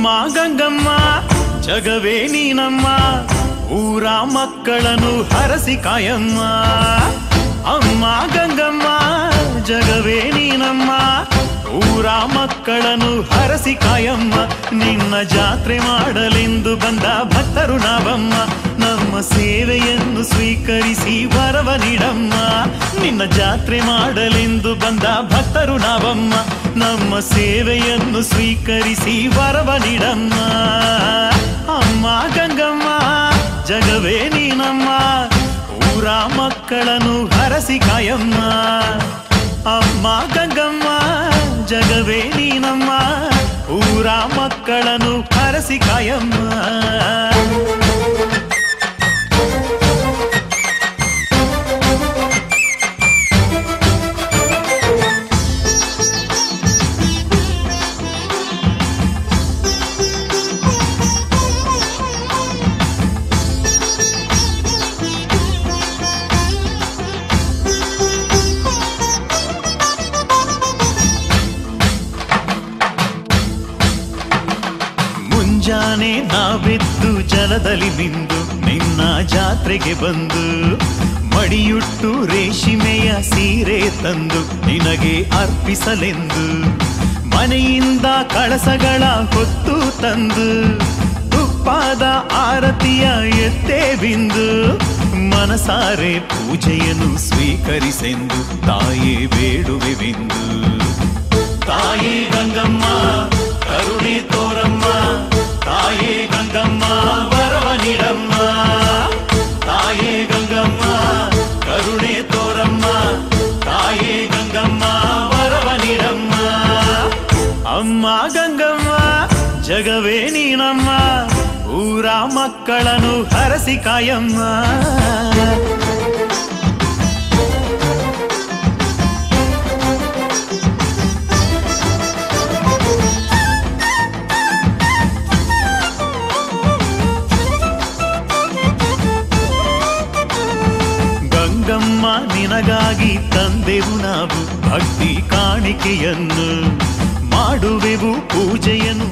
ಅಮ್ಮ ಗಂಗಮ್ಮ ಜಗವೇ ನೀನಮ್ಮ, ಊರ ಮಕ್ಕಳನ್ನು ಹರಸಿ ಕಾಯಮ್ಮ. ಅಮ್ಮ ಗಂಗಮ್ಮ ಜಗವೇ ನೀನಮ್ಮ, ಊರ ಮಕ್ಕಳನ್ನು ಹರಸಿ ಕಾಯಮ್ಮ. ನಿನ್ನ ಜಾತ್ರೆ ಮಾಡಲೆಂದು ಬಂದ ಭಕ್ತರು ನಾವಮ್ಮ, ನಮ್ಮ ಸೇವೆಯನ್ನು ಸ್ವೀಕರಿಸಿ ವರವ ನೀಡಮ್ಮ. ನಿನ್ನ ಜಾತ್ರೆ ಮಾಡಲೆಂದು ಬಂದ ಭಕ್ತರು ನಾವಮ್ಮ, ನಮ್ಮ ಸೇವೆಯನ್ನು ಸ್ವೀಕರಿಸಿ ವರವ ನೀಡಮ್ಮ. ಅಮ್ಮ ಗಂಗಮ್ಮ ಜಗವೇ ನೀನಮ್ಮ, ಊರ ಮಕ್ಕಳನ್ನು ಹರಸಿ ಕಾಯಮ್ಮ. ಅಮ್ಮ ಗಂಗಮ್ಮ ಜಗವೇ ನೀನಮ್ಮ, ಊರ ಮಕ್ಕಳನ್ನು ಹರಸಿ ಕಾಯಮ್ಮ. ಮುಂಜಾನೆ ನಾವೆದ್ದು ಜಲದಲ್ಲಿ ಮಿಂದು ನಿನ್ನ ಜಾತ್ರೆಗೆ ಬಂದು, ಮಡಿಯುಟ್ಟು ರೇಷ್ಮೆಯ ಸೀರೆ ತಂದು ನಿನಗೆ ಅರ್ಪಿಸಲೆಂದು, ಮನೆಯಿಂದ ಕಳಸಗಳ ಹೊತ್ತು ತಂದು ತುಪ್ಪದ ಆರತಿಯ ಎತ್ತೇ ಬಿಂದು, ಮನಸಾರೆ ಪೂಜೆಯನ್ನು ಸ್ವೀಕರಿಸೆಂದು ತಾಯೇ ಬೇಡುವೆವೆಂದು. ತಾಯೇ ಗಂಗಮ್ಮ ಕರುಣೆ ತೋರಮ್ಮ, ತಾಯೇ ಗಂಗಮ್ಮ ವರವ ನೀಡಮ್ಮ. ತಾಯೇ ಗಂಗಮ್ಮ ಕರುಣೆ ತೋರಮ್ಮ, ತಾಯೇ ಗಂಗಮ್ಮ ವರವ ನೀಡಮ್ಮ. ಅಮ್ಮ ಗಂಗಮ್ಮ ಜಗವೇ ನೀನಮ್ಮ, ಊರ ಮಕ್ಕಳನ್ನು ಹರಸಿ ಕಾಯಮ್ಮ. ಗಂಗಮ್ಮ ನಿನಗಾಗಿ ತಂದೆವು ನಾವು ಭಕ್ತಿ ಕಾಣಿಕೆಯನ್ನು, ಮಾಡುವೆವು ಪೂಜೆಯನ್ನು